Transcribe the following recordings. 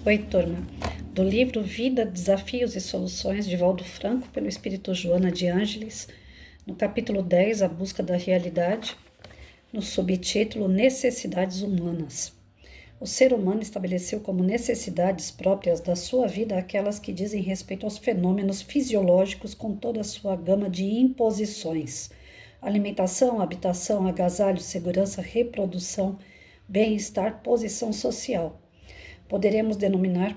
Oi, turma. Do livro Vida, Desafios e Soluções, de Valdo Franco, pelo Espírito Joana de Ângeles, no capítulo 10, A Busca da Realidade, no subtítulo Necessidades Humanas. O ser humano estabeleceu como necessidades próprias da sua vida aquelas que dizem respeito aos fenômenos fisiológicos com toda a sua gama de imposições: alimentação, habitação, agasalho, segurança, reprodução, bem-estar, posição social. Poderemos denominar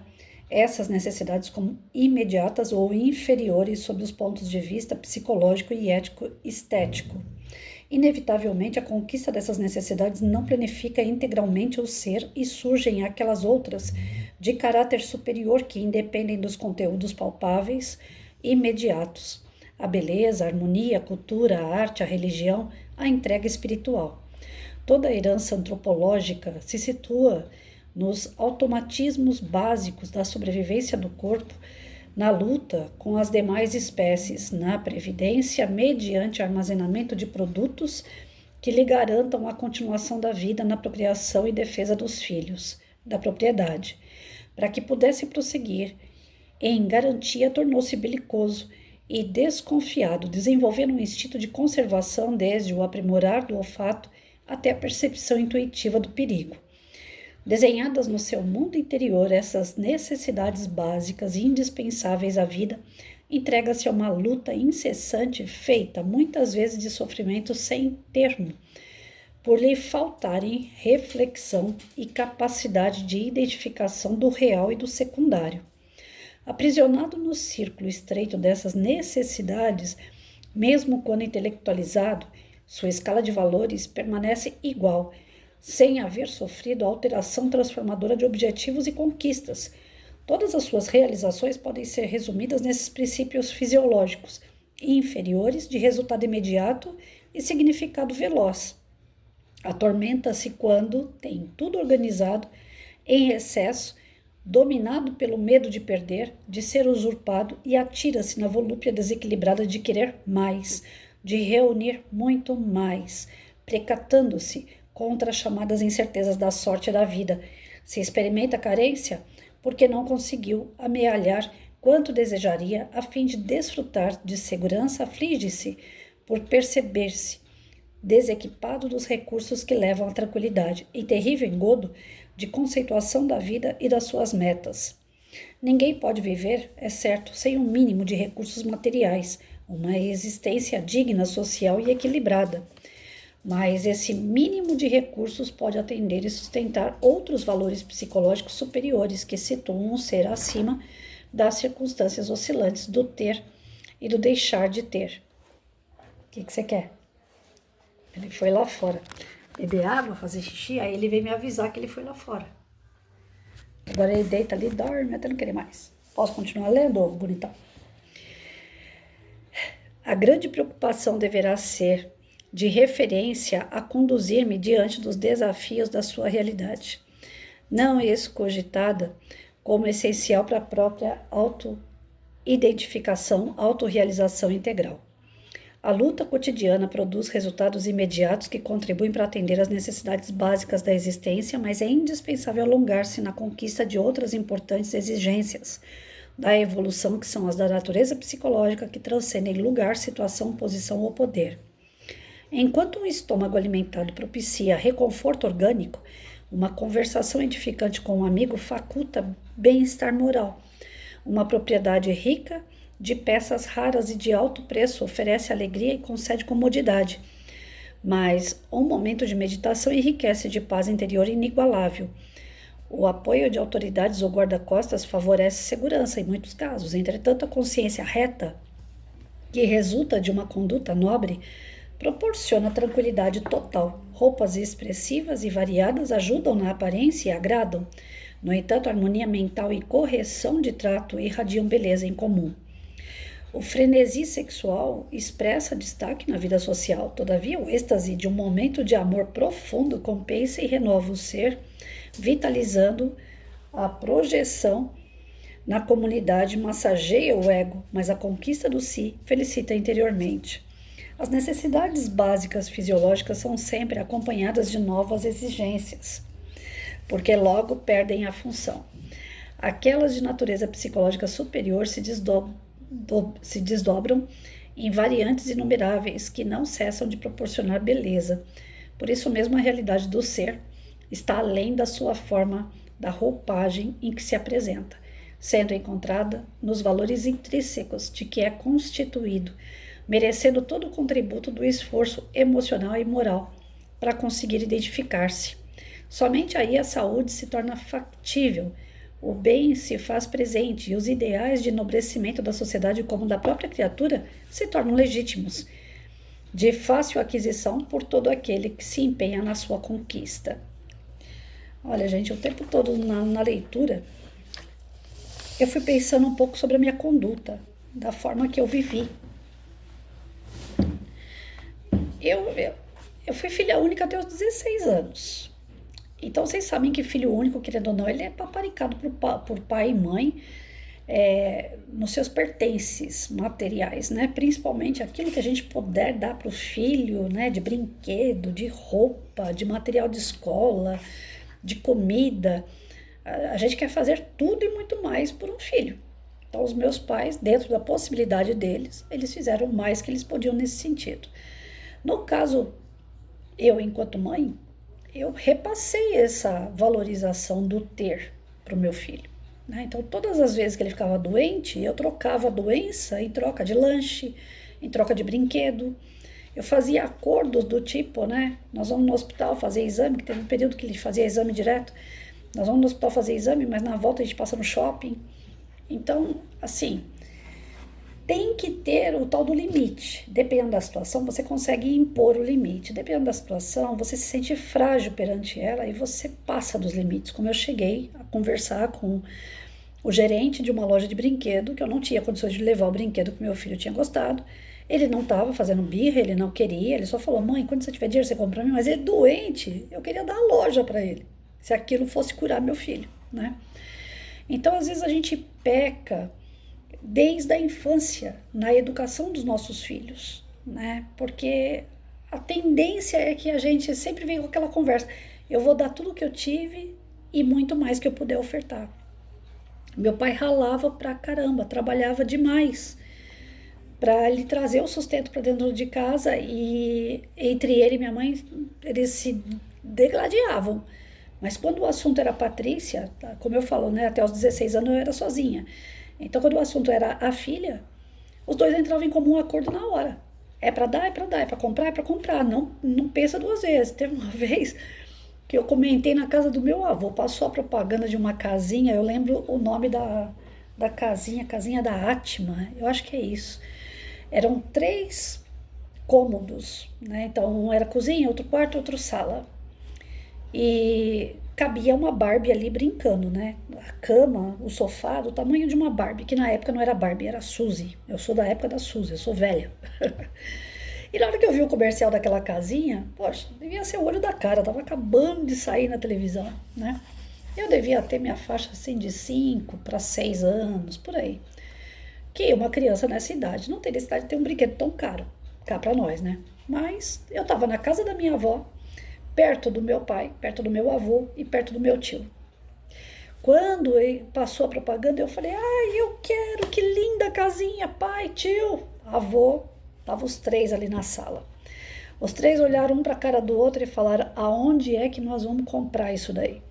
essas necessidades como imediatas ou inferiores sob os pontos de vista psicológico e ético-estético. Inevitavelmente, a conquista dessas necessidades não planifica integralmente o ser e surgem aquelas outras de caráter superior que independem dos conteúdos palpáveis e imediatos: a beleza, a harmonia, a cultura, a arte, a religião, a entrega espiritual. Toda a herança antropológica se situa nos automatismos básicos da sobrevivência do corpo, na luta com as demais espécies, na previdência mediante armazenamento de produtos que lhe garantam a continuação da vida na procriação e defesa dos filhos, da propriedade. Para que pudesse prosseguir em garantia, tornou-se belicoso e desconfiado, desenvolvendo um instinto de conservação desde o aprimorar do olfato até a percepção intuitiva do perigo. Desenhadas no seu mundo interior, essas necessidades básicas e indispensáveis à vida, entrega-se a uma luta incessante, feita muitas vezes de sofrimento sem termo, por lhe faltarem reflexão e capacidade de identificação do real e do secundário. Aprisionado no círculo estreito dessas necessidades, mesmo quando intelectualizado, sua escala de valores permanece igual, sem haver sofrido alteração transformadora de objetivos e conquistas. Todas as suas realizações podem ser resumidas nesses princípios fisiológicos, inferiores, de resultado imediato e significado veloz. Atormenta-se quando tem tudo organizado, em excesso, dominado pelo medo de perder, de ser usurpado, e atira-se na volúpia desequilibrada de querer mais, de reunir muito mais, precatando-se contra as chamadas incertezas da sorte e da vida. Se experimenta carência, porque não conseguiu amealhar quanto desejaria a fim de desfrutar de segurança, aflige-se por perceber-se desequipado dos recursos que levam à tranquilidade, em terrível engodo de conceituação da vida e das suas metas. Ninguém pode viver, é certo, sem um mínimo de recursos materiais, uma existência digna, social e equilibrada. Mas esse mínimo de recursos pode atender e sustentar outros valores psicológicos superiores que situam o ser acima das circunstâncias oscilantes do ter e do deixar de ter. O que você quer? Ele foi lá fora beber água, fazer xixi, aí ele veio me avisar que ele foi lá fora. Agora ele deita ali, dorme, até não querer mais. Posso continuar lendo, bonitão? A grande preocupação deverá ser de referência a conduzir-me diante dos desafios da sua realidade, não excogitada como essencial para a própria auto-identificação, autorrealização integral. A luta cotidiana produz resultados imediatos que contribuem para atender às necessidades básicas da existência, mas é indispensável alongar-se na conquista de outras importantes exigências da evolução, que são as da natureza psicológica, que transcendem lugar, situação, posição ou poder. Enquanto um estômago alimentado propicia reconforto orgânico, uma conversação edificante com um amigo faculta bem-estar moral. Uma propriedade rica de peças raras e de alto preço oferece alegria e concede comodidade. Mas um momento de meditação enriquece de paz interior inigualável. O apoio de autoridades ou guarda-costas favorece segurança em muitos casos. Entretanto, a consciência reta, que resulta de uma conduta nobre, proporciona tranquilidade total. Roupas expressivas e variadas ajudam na aparência e agradam. No entanto, harmonia mental e correção de trato irradiam beleza em comum. O frenesi sexual expressa destaque na vida social. Todavia, o êxtase de um momento de amor profundo compensa e renova o ser, vitalizando a projeção na comunidade, massageia o ego, mas a conquista do si felicita interiormente. As necessidades básicas fisiológicas são sempre acompanhadas de novas exigências, porque logo perdem a função. Aquelas de natureza psicológica superior se desdobram em variantes inumeráveis que não cessam de proporcionar beleza. Por isso mesmo, a realidade do ser está além da sua forma, da roupagem em que se apresenta, sendo encontrada nos valores intrínsecos de que é constituído, merecendo todo o contributo do esforço emocional e moral para conseguir identificar-se. Somente aí a saúde se torna factível, o bem se faz presente e os ideais de enobrecimento da sociedade como da própria criatura se tornam legítimos, de fácil aquisição por todo aquele que se empenha na sua conquista. Olha, gente, o tempo todo na leitura, eu fui pensando um pouco sobre a minha conduta, da forma que eu vivi. Eu fui filha única até os 16 anos. Então, vocês sabem que filho único, querendo ou não, ele é paparicado por pai e mãe nos seus pertences materiais, né? Principalmente aquilo que a gente puder dar para o filho, né? De brinquedo, de roupa, de material de escola, de comida. A gente quer fazer tudo e muito mais por um filho. Então, os meus pais, dentro da possibilidade deles, eles fizeram o mais que eles podiam nesse sentido. No caso, eu, enquanto mãe, eu repassei essa valorização do ter para o meu filho. Né? Então, todas as vezes que ele ficava doente, eu trocava a doença em troca de lanche, em troca de brinquedo. Eu fazia acordos do tipo, né? Nós vamos no hospital fazer exame, que teve um período que ele fazia exame direto. Nós vamos no hospital fazer exame, mas na volta a gente passa no shopping. Então, assim, tem que ter o tal do limite. Dependendo da situação, você consegue impor o limite. Dependendo da situação, você se sente frágil perante ela e você passa dos limites. Como eu cheguei a conversar com o gerente de uma loja de brinquedo, que eu não tinha condições de levar o brinquedo que meu filho tinha gostado. Ele não estava fazendo birra, ele não queria, ele só falou: mãe, quando você tiver dinheiro, você compra pra mim. Mas ele é doente, eu queria dar a loja para ele, se aquilo fosse curar meu filho, né? Então, às vezes, a gente peca desde a infância na educação dos nossos filhos, né? Porque a tendência é que a gente sempre vem com aquela conversa: eu vou dar tudo que eu tive e muito mais que eu puder ofertar. Meu pai ralava pra caramba, trabalhava demais para lhe trazer o sustento para dentro de casa, e entre ele e minha mãe, eles se degladiavam. Mas quando o assunto era Patrícia, como eu falo, né, até os 16 anos eu era sozinha. Então, quando o assunto era a filha, os dois entravam em comum acordo na hora. É para dar, é para dar, é para comprar, é para comprar. Não pensa duas vezes. Teve uma vez que eu comentei na casa do meu avô, passou a propaganda de uma casinha, eu lembro o nome da casinha, casinha da Atma, eu acho que é isso. Eram 3 cômodos, né? Então, um era cozinha, outro quarto, outro sala. E cabia uma Barbie ali brincando, né? A cama, o sofá, do tamanho de uma Barbie, que na época não era Barbie, era Suzy. Eu sou da época da Suzy, eu sou velha. E na hora que eu vi o comercial daquela casinha, poxa, devia ser o olho da cara, tava acabando de sair na televisão, né? Eu devia ter minha faixa assim de 5 para 6 anos, por aí. Que uma criança nessa idade não teria necessidade de ter um brinquedo tão caro, cá para nós, né? Mas eu tava na casa da minha avó, perto do meu pai, perto do meu avô e perto do meu tio. Quando passou a propaganda, eu falei: ai, eu quero, que linda casinha, pai, tio, avô. Estavam os 3 ali na sala. Os 3 olharam um para a cara do outro e falaram: aonde é que nós vamos comprar isso daí?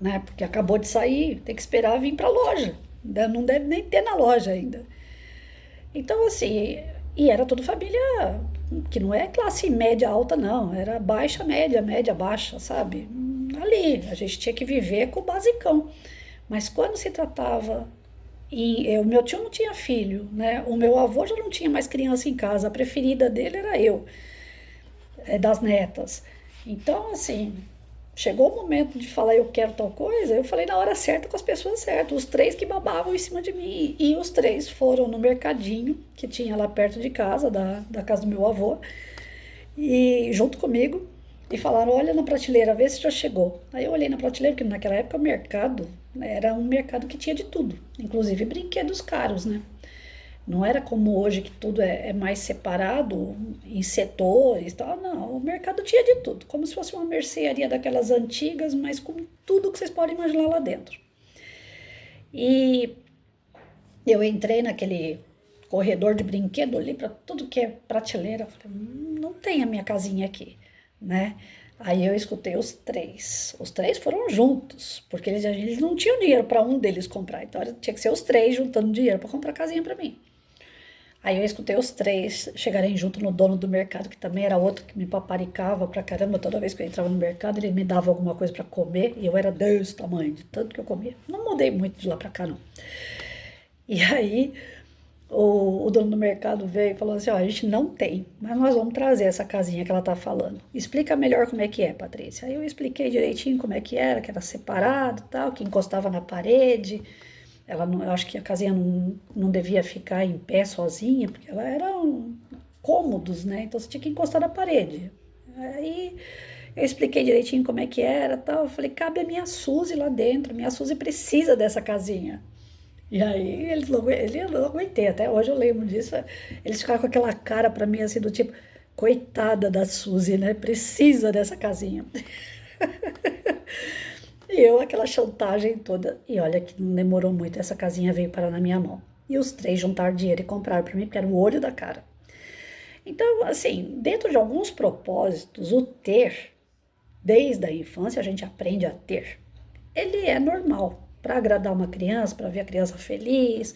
Né? Porque acabou de sair, tem que esperar vir para a loja. Não deve nem ter na loja ainda. Então, assim, e era toda família que não é classe média alta, não. Era baixa, média, média, baixa, sabe? Ali, a gente tinha que viver com o basicão. Mas quando se tratava... o meu tio não tinha filho, né? O meu avô já não tinha mais criança em casa. A preferida dele era eu, das netas. Então, assim, chegou o momento de falar eu quero tal coisa, eu falei na hora certa com as pessoas certas, os 3 que babavam em cima de mim. E os 3 foram no mercadinho, que tinha lá perto de casa, da casa do meu avô, e junto comigo, e falaram: olha na prateleira, vê se já chegou. Aí eu olhei na prateleira, porque naquela época o mercado era um mercado que tinha de tudo, inclusive brinquedos caros, né? Não era como hoje, que tudo é mais separado em setores e tal. Não, o mercado tinha de tudo, como se fosse uma mercearia daquelas antigas, mas com tudo que vocês podem imaginar lá dentro. E eu entrei naquele corredor de brinquedo ali para tudo que é prateleira. Falei, não tem a minha casinha aqui, né? Aí eu escutei os três. Os três foram juntos, porque eles não tinham dinheiro para um deles comprar. Então tinha que ser os três juntando dinheiro para comprar casinha para mim. Aí eu escutei os três chegarem junto no dono do mercado, que também era outro que me paparicava pra caramba. Toda vez que eu entrava no mercado, ele me dava alguma coisa para comer e eu era desse tamanho, de tanto que eu comia. Não mudei muito de lá pra cá, não. E aí o dono do mercado veio e falou assim: ó, a gente não tem, mas nós vamos trazer essa casinha que ela tá falando. Explica melhor como é que é, Patrícia. Aí eu expliquei direitinho como é que era separado e tal, que encostava na parede. Ela não, eu acho que a casinha não devia ficar em pé sozinha, porque ela era cômodos, né? Então você tinha que encostar na parede. Aí eu expliquei direitinho como é que era, tal. Eu falei, cabe a minha Suzy lá dentro. Minha Suzy precisa dessa casinha. E aí ele não aguentei, até hoje eu lembro disso. Eles ficaram com aquela cara pra mim assim do tipo, coitada da Suzy, né? Precisa dessa casinha. E eu, aquela chantagem toda. E olha que não demorou muito, essa casinha veio parar na minha mão. E os três juntaram dinheiro e compraram pra mim, porque era o olho da cara. Então, assim, dentro de alguns propósitos, o ter, desde a infância a gente aprende a ter, ele é normal para agradar uma criança, para ver a criança feliz,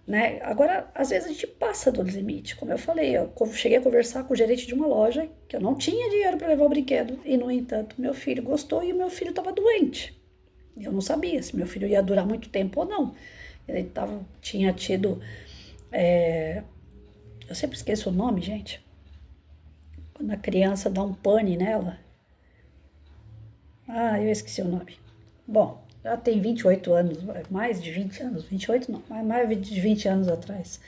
né? Agora, às vezes a gente passa do limite, como eu falei, eu cheguei a conversar com o gerente de uma loja que eu não tinha dinheiro para levar o brinquedo e, no entanto, meu filho gostou e o meu filho estava doente. Eu não sabia se meu filho ia durar muito tempo ou não. Ele tinha tido, eu sempre esqueço o nome, gente, quando a criança dá um pane nela. Ah, eu esqueci o nome. Bom, já tem 28 anos, mais de 20 anos, 28 não, mais de 20 anos atrás.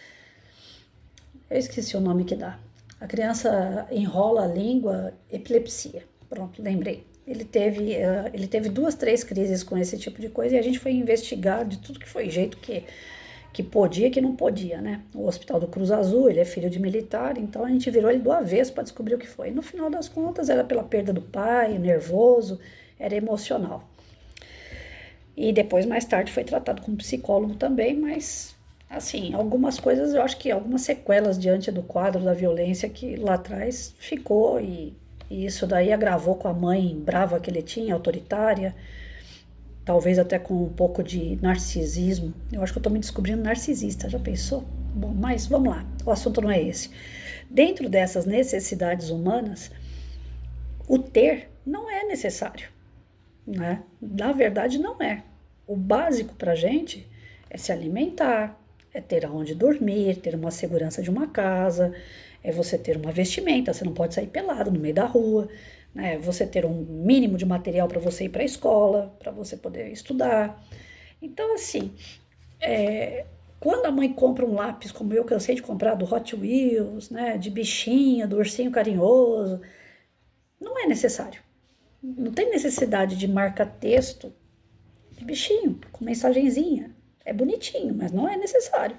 Eu esqueci o nome que dá. A criança enrola a língua, epilepsia. Pronto, lembrei. Ele teve 2, 3 crises com esse tipo de coisa e a gente foi investigar de tudo que foi jeito que podia e que não podia, né? O Hospital do Cruz Azul, ele é filho de militar, então a gente virou ele do avesso para descobrir o que foi. E no final das contas, era pela perda do pai, nervoso, era emocional. E depois, mais tarde, foi tratado como psicólogo também, mas, assim, algumas coisas, eu acho que algumas sequelas diante do quadro da violência que lá atrás ficou e isso daí agravou com a mãe brava que ele tinha, autoritária, talvez até com um pouco de narcisismo. Eu acho que eu tô me descobrindo narcisista, já pensou? Bom, mas vamos lá, o assunto não é esse. Dentro dessas necessidades humanas, o ter não é necessário, né? Na verdade, não é. O básico para a gente é se alimentar, é ter aonde dormir, ter uma segurança de uma casa, é você ter uma vestimenta, você não pode sair pelado no meio da rua, né? É você ter um mínimo de material para você ir para a escola, para você poder estudar. Então, assim, quando a mãe compra um lápis, como eu cansei de comprar, do Hot Wheels, né, de bichinho, do ursinho carinhoso, não é necessário. Não tem necessidade de marca-texto de bichinho, com mensagenzinha. É bonitinho, mas não é necessário.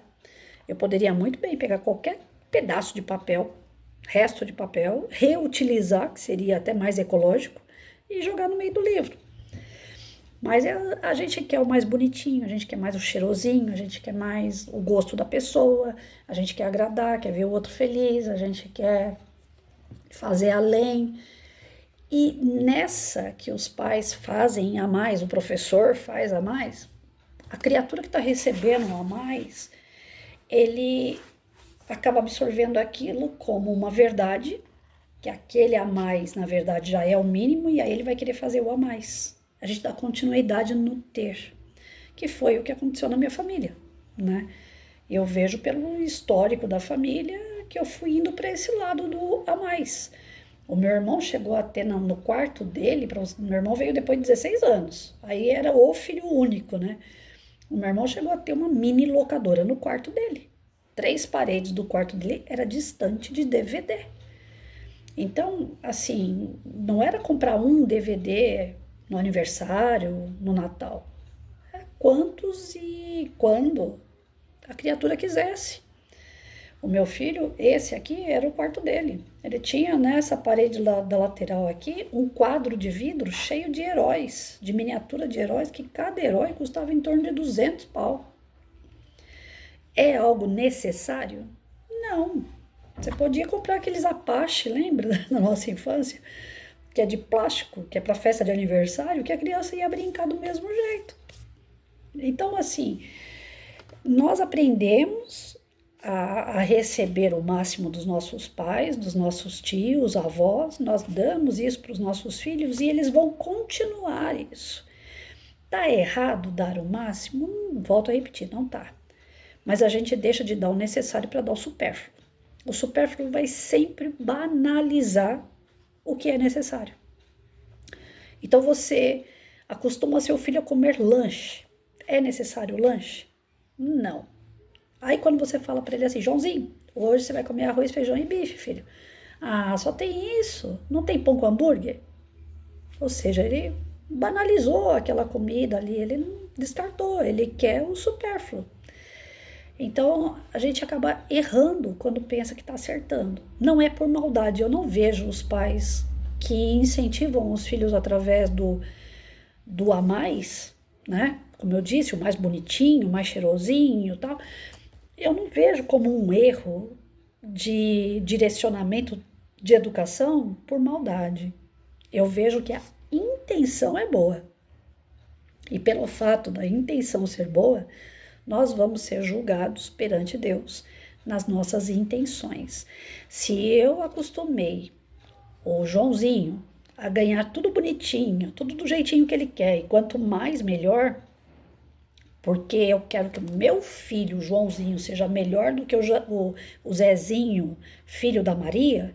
Eu poderia muito bem pegar qualquer pedaço de papel, resto de papel, reutilizar, que seria até mais ecológico, e jogar no meio do livro. Mas a gente quer o mais bonitinho, a gente quer mais o cheirosinho, a gente quer mais o gosto da pessoa, a gente quer agradar, quer ver o outro feliz, a gente quer fazer além. E nessa que os pais fazem a mais, o professor faz a mais, a criatura que está recebendo a mais, ele acaba absorvendo aquilo como uma verdade, que aquele a mais, na verdade, já é o mínimo, e aí ele vai querer fazer o a mais. A gente dá continuidade no ter, que foi o que aconteceu na minha família, né? Eu vejo pelo histórico da família que eu fui indo para esse lado do a mais. O meu irmão chegou a ter no quarto dele, meu irmão veio depois de 16 anos, aí era o filho único, né? O meu irmão chegou a ter uma mini locadora no quarto dele. 3 paredes do quarto dele era distante de DVD. Então, assim, não era comprar um DVD no aniversário, no Natal. É quantos e quando a criatura quisesse. O meu filho, esse aqui, era o quarto dele. Ele tinha nessa parede da lateral aqui um quadro de vidro cheio de heróis, de miniatura de heróis, que cada herói custava em torno de 200 pau. É algo necessário? Não. Você podia comprar aqueles Apache, lembra da nossa infância? Que é de plástico, que é para festa de aniversário, que a criança ia brincar do mesmo jeito. Então, assim, nós aprendemos a receber o máximo dos nossos pais, dos nossos tios, avós, nós damos isso para os nossos filhos e eles vão continuar isso. Tá errado dar o máximo? Volto a repetir, não tá. Mas a gente deixa de dar o necessário para dar o supérfluo. O supérfluo vai sempre banalizar o que é necessário. Então você acostuma seu filho a comer lanche. É necessário o lanche? Não. Aí quando você fala para ele assim, Joãozinho, hoje você vai comer arroz, feijão e bife, filho. Ah, só tem isso. Não tem pão com hambúrguer? Ou seja, ele banalizou aquela comida ali, ele não descartou, ele quer o supérfluo. Então a gente acaba errando quando pensa que está acertando. Não é por maldade, eu não vejo os pais que incentivam os filhos através do a mais, né? Como eu disse, o mais bonitinho, o mais cheirosinho e tal. Eu não vejo como um erro de direcionamento de educação por maldade. Eu vejo que a intenção é boa. E pelo fato da intenção ser boa, nós vamos ser julgados perante Deus nas nossas intenções. Se eu acostumei o Joãozinho a ganhar tudo bonitinho, tudo do jeitinho que ele quer, e quanto mais melhor, porque eu quero que o meu filho, o Joãozinho, seja melhor do que o Zezinho, filho da Maria,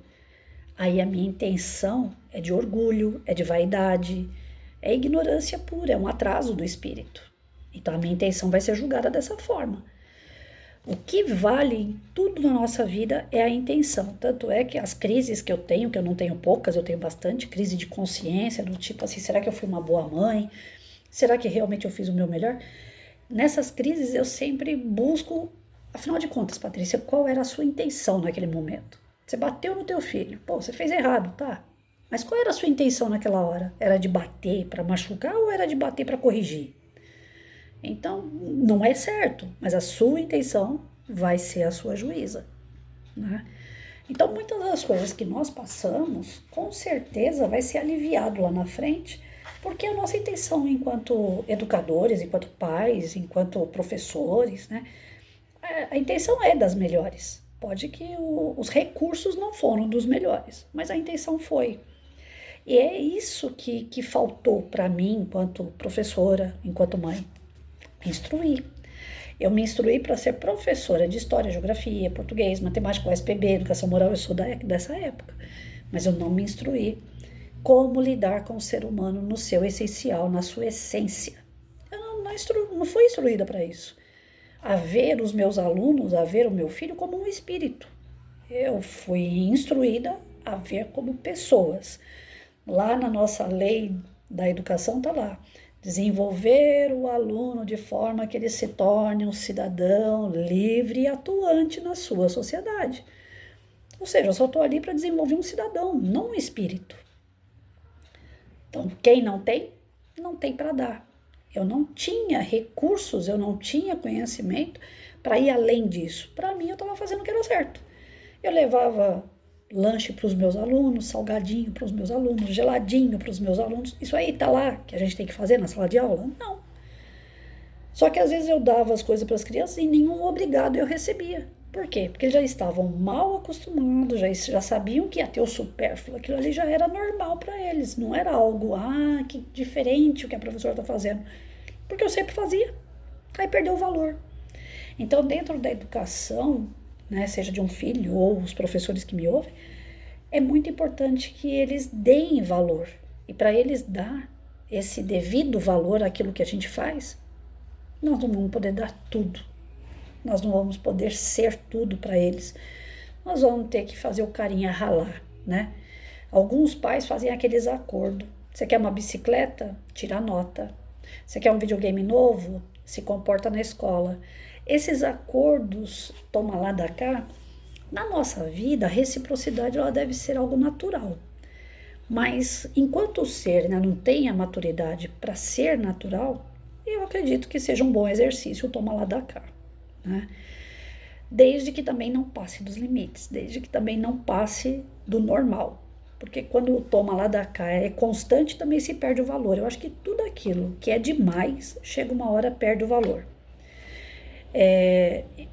aí a minha intenção é de orgulho, é de vaidade, é ignorância pura, é um atraso do espírito. Então a minha intenção vai ser julgada dessa forma. O que vale em tudo na nossa vida é a intenção. Tanto é que as crises que eu não tenho poucas, eu tenho bastante, crise de consciência, do tipo assim, será que eu fui uma boa mãe? Será que realmente eu fiz o meu melhor? Nessas crises eu sempre busco, afinal de contas, Patrícia, qual era a sua intenção naquele momento? Você bateu no teu filho, pô, você fez errado, tá? Mas qual era a sua intenção naquela hora? Era de bater para machucar ou era de bater para corrigir? Então, não é certo, mas a sua intenção vai ser a sua juíza, né? Então, muitas das coisas que nós passamos, com certeza vai ser aliviado lá na frente, porque a nossa intenção enquanto educadores, enquanto pais, enquanto professores, né? A intenção é das melhores. Pode que os recursos não foram dos melhores, mas a intenção foi. E é isso que faltou para mim enquanto professora, enquanto mãe. Instruir. Eu me instruí para ser professora de História, Geografia, Português, Matemática, USPB, Educação Moral, eu sou dessa época. Mas eu não me instruí como lidar com o ser humano no seu essencial, na sua essência. Eu não fui instruída para isso. A ver os meus alunos, a ver o meu filho como um espírito. Eu fui instruída a ver como pessoas. Lá na nossa lei da educação está lá. Desenvolver o aluno de forma que ele se torne um cidadão livre e atuante na sua sociedade. Ou seja, eu só estou ali para desenvolver um cidadão, não um espírito. Então, quem não tem, não tem para dar. Eu não tinha recursos, eu não tinha conhecimento para ir além disso. Para mim, eu estava fazendo o que era certo. Eu levava lanche para os meus alunos, salgadinho para os meus alunos, geladinho para os meus alunos. Isso aí tá lá que a gente tem que fazer na sala de aula? Não. Só que às vezes eu dava as coisas para as crianças e nenhum obrigado eu recebia. Por quê? Porque eles já estavam mal acostumados, já sabiam que ia ter o supérfluo. Aquilo ali já era normal para eles, não era algo, que diferente o que a professora está fazendo. Porque eu sempre fazia. Aí perdeu o valor. Então, dentro da educação, né, seja de um filho ou os professores que me ouvem, é muito importante que eles deem valor. E para eles dar esse devido valor àquilo que a gente faz, nós não vamos poder dar tudo. Nós não vamos poder ser tudo para eles. Nós vamos ter que fazer o carinha ralar, né? Alguns pais fazem aqueles acordos. Você quer uma bicicleta? Tira a nota. Você quer um videogame novo? Se comporta na escola. Esses acordos, toma lá da cá, Na nossa vida, a reciprocidade ela deve ser algo natural. Mas enquanto o ser, né, não tem a maturidade para ser natural, eu acredito que seja um bom exercício o toma lá da cá, né? Desde que também não passe dos limites, desde que também não passe do normal. Porque quando o toma lá da cá é constante, também se perde o valor. Eu acho que tudo aquilo que é demais, chega uma hora, perde o valor.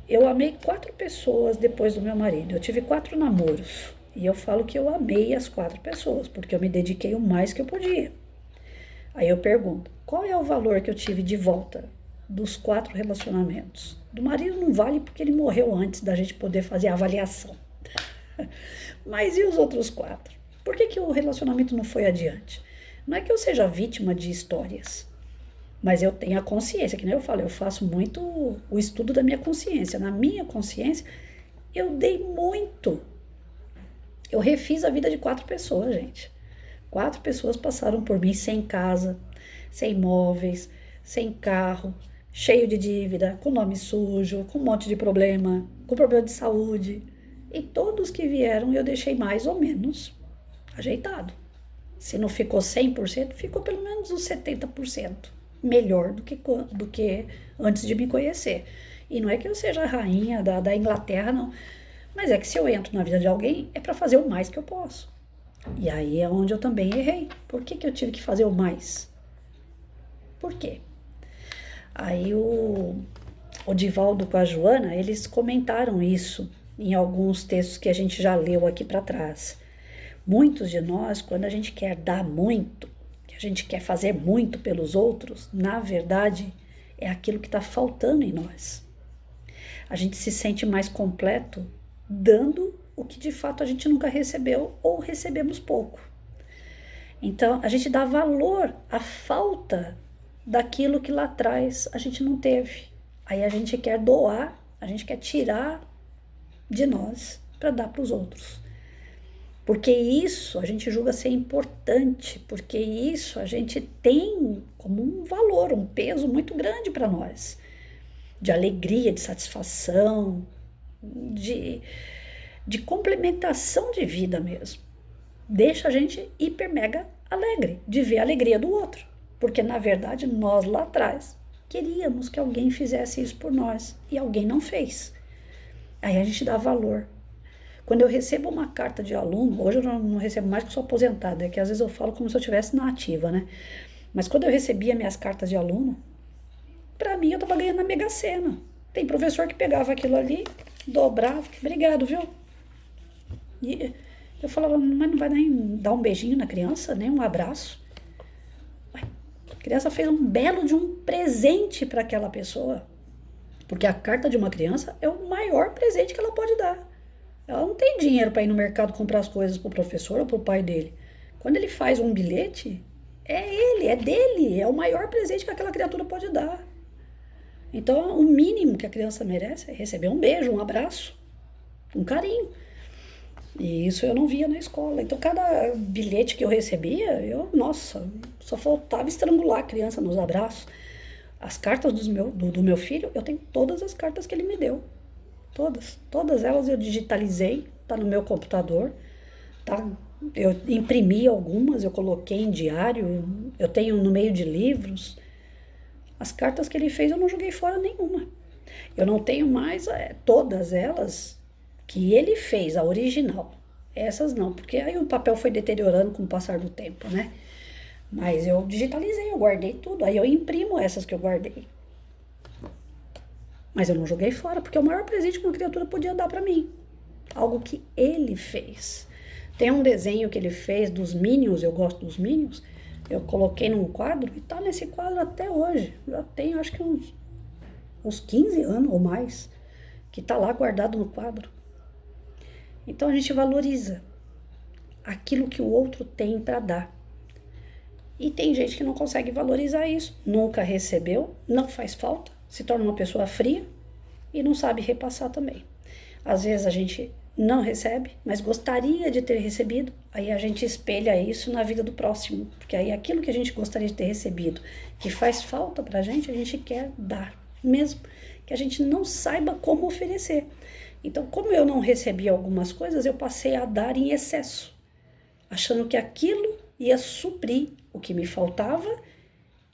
Eu amei 4 pessoas depois do meu marido. Eu tive 4 namoros. E eu falo que eu amei as 4 pessoas, porque eu me dediquei o mais que eu podia. Aí eu pergunto, qual é o valor que eu tive de volta dos 4 relacionamentos? Do marido não vale porque ele morreu antes da gente poder fazer a avaliação. Mas e os outros 4? Por que o relacionamento não foi adiante? Não é que eu seja vítima de histórias, mas eu tenho a consciência, que nem eu falo, eu faço muito o estudo da minha consciência. Na minha consciência, eu dei muito. Eu refiz a vida de 4 pessoas, gente. 4 pessoas passaram por mim sem casa, sem móveis, sem carro, cheio de dívida, com nome sujo, com um monte de problema, com problema de saúde. E todos que vieram eu deixei mais ou menos ajeitado. Se não ficou 100%, ficou pelo menos uns 70% melhor do que antes de me conhecer. E não é que eu seja a rainha da Inglaterra, não. Mas é que se eu entro na vida de alguém, é para fazer o mais que eu posso. E aí é onde eu também errei. Por que eu tive que fazer o mais? Por quê? Aí o Divaldo com a Joana, eles comentaram isso em alguns textos que a gente já leu aqui para trás. Muitos de nós, quando a gente quer dar muito, que a gente quer fazer muito pelos outros, na verdade, é aquilo que está faltando em nós. A gente se sente mais completo dando o que de fato a gente nunca recebeu ou recebemos pouco. Então, a gente dá valor à falta daquilo que lá atrás a gente não teve. Aí a gente quer doar, a gente quer tirar de nós para dar para os outros. Porque isso a gente julga ser importante, porque isso a gente tem como um valor, um peso muito grande para nós. De alegria, de satisfação, de complementação de vida mesmo. Deixa a gente hiper mega alegre de ver a alegria do outro. Porque na verdade nós lá atrás queríamos que alguém fizesse isso por nós e alguém não fez. Aí a gente dá valor. Quando eu recebo uma carta de aluno, hoje eu não recebo mais porque sou aposentada, é que às vezes eu falo como se eu estivesse na ativa, né? Mas quando eu recebia minhas cartas de aluno, para mim eu tava ganhando na Mega Sena. Tem professor que pegava aquilo ali, dobrava, obrigado, viu? E eu falava, mas não vai nem dar um beijinho na criança, nem um abraço? A criança fez um belo de um presente para aquela pessoa. Porque a carta de uma criança é o maior presente que ela pode dar. Ela não tem dinheiro para ir no mercado comprar as coisas para o professor ou para o pai dele. Quando ele faz um bilhete, é ele, é dele, é o maior presente que aquela criatura pode dar. Então, o mínimo que a criança merece é receber um beijo, um abraço, um carinho. E isso eu não via na escola. Então, cada bilhete que eu recebia, nossa, só faltava estrangular a criança nos abraços. As cartas do meu filho, eu tenho todas as cartas que ele me deu. Todas elas eu digitalizei, tá no meu computador, tá? Eu imprimi algumas, eu coloquei em diário, eu tenho no meio de livros. As cartas que ele fez eu não joguei fora nenhuma. Eu não tenho mais todas elas que ele fez, a original. Essas não, porque aí o papel foi deteriorando com o passar do tempo, né? Mas eu digitalizei, eu guardei tudo. Aí eu imprimo essas que eu guardei. Mas eu não joguei fora, porque é o maior presente que uma criatura podia dar para mim. Algo que ele fez. Tem um desenho que ele fez dos Minions, eu gosto dos Minions. Eu coloquei num quadro e tá nesse quadro até hoje. Já tem acho que uns 15 anos ou mais que tá lá guardado no quadro. Então a gente valoriza aquilo que o outro tem para dar. E tem gente que não consegue valorizar isso. Nunca recebeu, não faz falta, se torna uma pessoa fria e não sabe repassar também. Às vezes a gente não recebe, mas gostaria de ter recebido, aí a gente espelha isso na vida do próximo, porque aí aquilo que a gente gostaria de ter recebido, que faz falta pra gente, a gente quer dar, mesmo que a gente não saiba como oferecer. Então, como eu não recebi algumas coisas, eu passei a dar em excesso, achando que aquilo ia suprir o que me faltava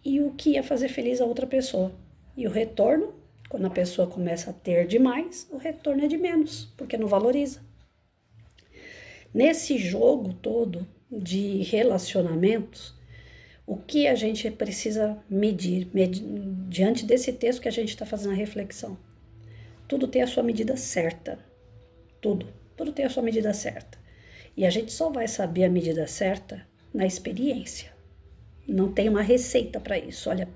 e o que ia fazer feliz a outra pessoa. E o retorno, quando a pessoa começa a ter demais, o retorno é de menos, porque não valoriza. Nesse jogo todo de relacionamentos, o que a gente precisa medir diante desse texto que a gente está fazendo a reflexão? Tudo tem a sua medida certa. Tudo tem a sua medida certa. E a gente só vai saber a medida certa na experiência. Não tem uma receita para isso. Olha,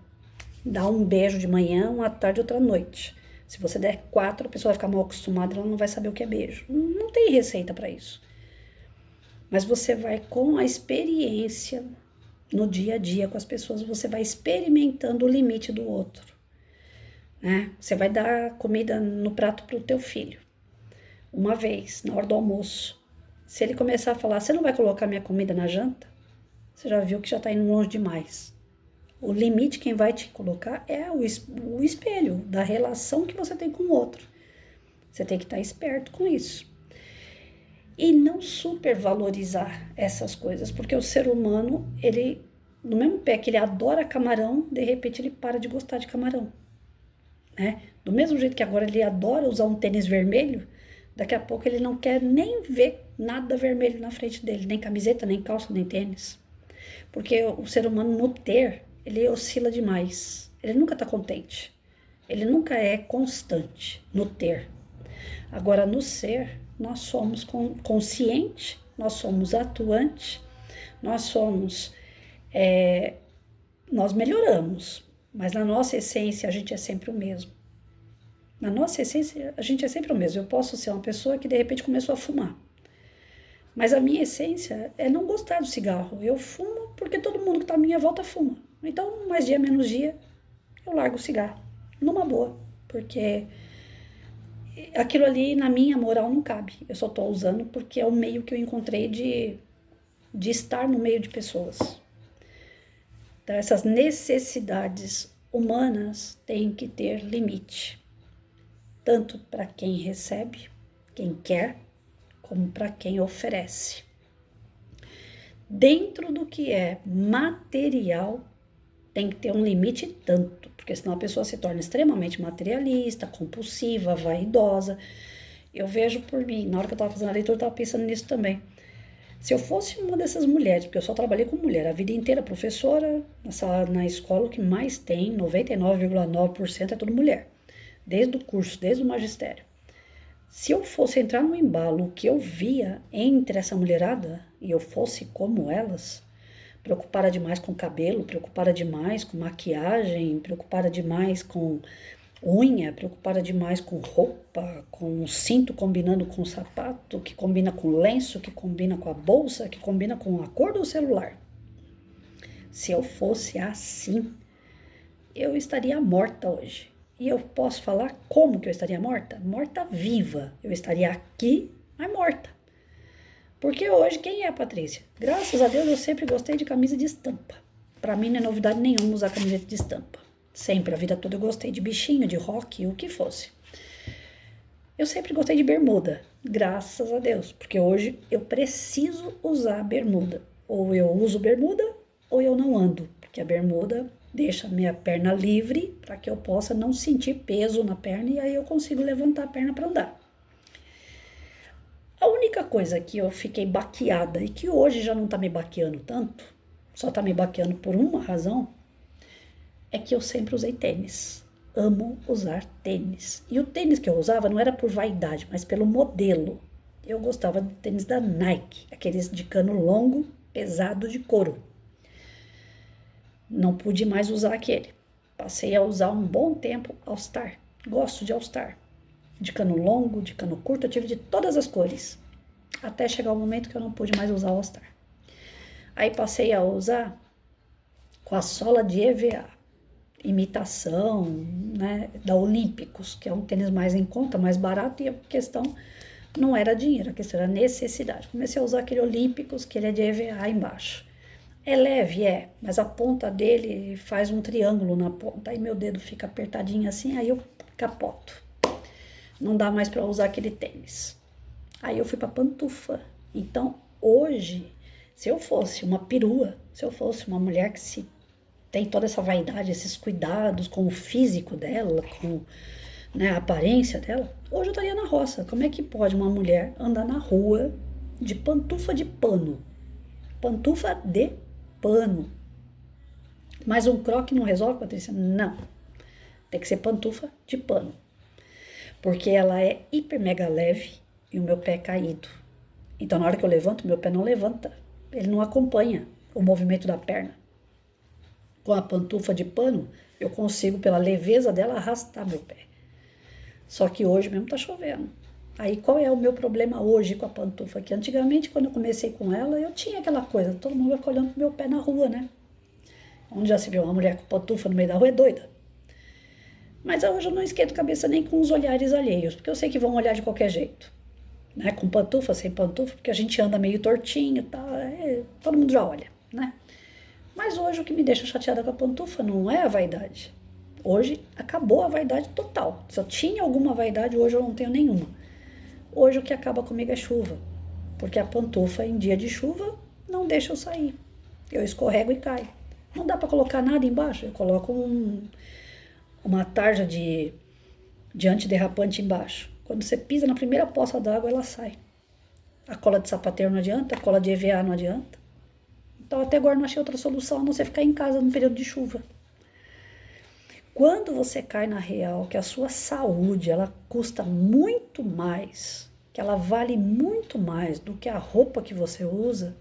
dá um beijo de manhã, uma tarde, outra noite. Se você der 4, a pessoa vai ficar mal acostumada, ela não vai saber o que é beijo. Não tem receita para isso. Mas você vai com a experiência no dia a dia com as pessoas, você vai experimentando o limite do outro, né? Você vai dar comida no prato para o teu filho, uma vez, na hora do almoço. Se ele começar a falar, você não vai colocar minha comida na janta? Você já viu que já está indo longe demais. O limite quem vai te colocar é o espelho da relação que você tem com o outro. Você tem que estar esperto com isso. E não supervalorizar essas coisas, porque o ser humano, ele, no mesmo pé que ele adora camarão, de repente ele para de gostar de camarão, né? Do mesmo jeito que agora ele adora usar um tênis vermelho, daqui a pouco ele não quer nem ver nada vermelho na frente dele, nem camiseta, nem calça, nem tênis. Porque o ser humano no ter, ele oscila demais, ele nunca está contente, ele nunca é constante no ter. Agora, no ser, nós somos consciente, nós somos atuante, nós melhoramos, mas na nossa essência a gente é sempre o mesmo. Na nossa essência a gente é sempre o mesmo. Eu posso ser uma pessoa que de repente começou a fumar, mas a minha essência é não gostar do cigarro. Eu fumo porque todo mundo que está à minha volta fuma. Então, mais dia, menos dia, eu largo o cigarro, numa boa, porque aquilo ali na minha moral não cabe. Eu só estou usando porque é o meio que eu encontrei de estar no meio de pessoas. Então, essas necessidades humanas têm que ter limite. Tanto para quem recebe, quem quer, como para quem oferece. Dentro do que é material, tem que ter um limite tanto, porque senão a pessoa se torna extremamente materialista, compulsiva, vaidosa. Eu vejo por mim, na hora que eu estava fazendo a leitura, eu estava pensando nisso também. Se eu fosse uma dessas mulheres, porque eu só trabalhei com mulher a vida inteira, professora, na escola o que mais tem, 99,9% é tudo mulher, desde o curso, desde o magistério. Se eu fosse entrar no embalo, o que eu via entre essa mulherada, e eu fosse como elas, preocupada demais com cabelo, preocupada demais com maquiagem, preocupada demais com unha, preocupada demais com roupa, com cinto combinando com sapato, que combina com lenço, que combina com a bolsa, que combina com a cor do celular. Se eu fosse assim, eu estaria morta hoje. E eu posso falar como que eu estaria morta? Morta viva. Eu estaria aqui, mas morta. Porque hoje, quem é a Patrícia? Graças a Deus, eu sempre gostei de camisa de estampa. Pra mim não é novidade nenhuma usar camiseta de estampa. Sempre, a vida toda eu gostei de bichinho, de rock, o que fosse. Eu sempre gostei de bermuda, graças a Deus. Porque hoje eu preciso usar bermuda. Ou eu uso bermuda, ou eu não ando. Porque a bermuda deixa a minha perna livre para que eu possa não sentir peso na perna e aí eu consigo levantar a perna para andar. A única coisa que eu fiquei baqueada e que hoje já não tá me baqueando tanto, só tá me baqueando por uma razão, é que eu sempre usei tênis. Amo usar tênis. E o tênis que eu usava não era por vaidade, mas pelo modelo. Eu gostava do tênis da Nike, aqueles de cano longo, pesado de couro. Não pude mais usar aquele. Passei a usar um bom tempo All-Star. Gosto de All-Star. De cano longo, de cano curto, eu tive de todas as cores. Até chegar o momento que eu não pude mais usar All-Star. Aí passei a usar com a sola de EVA. Imitação, né, da Olímpicos, que é um tênis mais em conta, mais barato, e a questão não era dinheiro, a questão era necessidade. Comecei a usar aquele Olímpicos, que ele é de EVA embaixo. É leve, mas a ponta dele faz um triângulo na ponta, aí meu dedo fica apertadinho assim, aí eu capoto. não dá mais para usar aquele tênis. Aí eu fui para pantufa. Então, hoje, se eu fosse uma perua, se eu fosse uma mulher que tem toda essa vaidade, esses cuidados com o físico dela, com, né, a aparência dela, hoje eu estaria na roça. Como é que pode uma mulher andar na rua de pantufa de pano? Pantufa de pano. Mas um croque não resolve, Patrícia? Não. Tem que ser pantufa de pano. Porque ela é hiper mega leve e o meu pé é caído. Então, na hora que eu levanto, meu pé não levanta. Ele não acompanha o movimento da perna. Com a pantufa de pano, eu consigo, pela leveza dela, arrastar meu pé. Só que hoje mesmo tá chovendo. Aí, qual é o meu problema hoje com a pantufa? Que antigamente, quando eu comecei com ela, eu tinha aquela coisa, todo mundo vai ficar olhando pro meu pé na rua, né? Onde já se viu uma mulher com pantufa no meio da rua é doida. Mas hoje eu não esquento cabeça nem com os olhares alheios, porque eu sei que vão olhar de qualquer jeito. Né? Com pantufa, sem pantufa, porque a gente anda meio tortinho e tal, todo mundo já olha, né? Mas hoje o que me deixa chateada com a pantufa não é a vaidade. Hoje acabou a vaidade total. Se eu tinha alguma vaidade, hoje eu não tenho nenhuma. Hoje o que acaba comigo é chuva, porque a pantufa em dia de chuva não deixa eu sair. Eu escorrego e caio. Não dá para colocar nada embaixo, eu coloco uma tarja de antiderrapante embaixo. Quando você pisa na primeira poça d'água, ela sai. A cola de sapateiro não adianta, a cola de EVA não adianta. Então, até agora não achei outra solução a não ser ficar em casa no período de chuva. Quando você cai na real que a sua saúde, ela custa muito mais, que ela vale muito mais do que a roupa que você usa,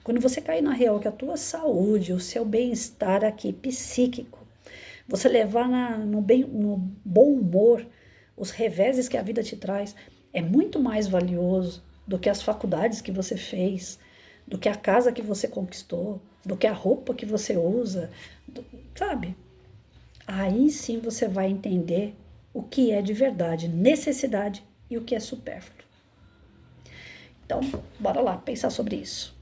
quando você cai na real que a tua saúde, o seu bem-estar aqui, psíquico, você levar no bom humor, os reveses que a vida te traz, é muito mais valioso do que as faculdades que você fez, do que a casa que você conquistou, do que a roupa que você usa, sabe? Aí sim você vai entender o que é de verdade necessidade e o que é supérfluo. Então, bora lá pensar sobre isso.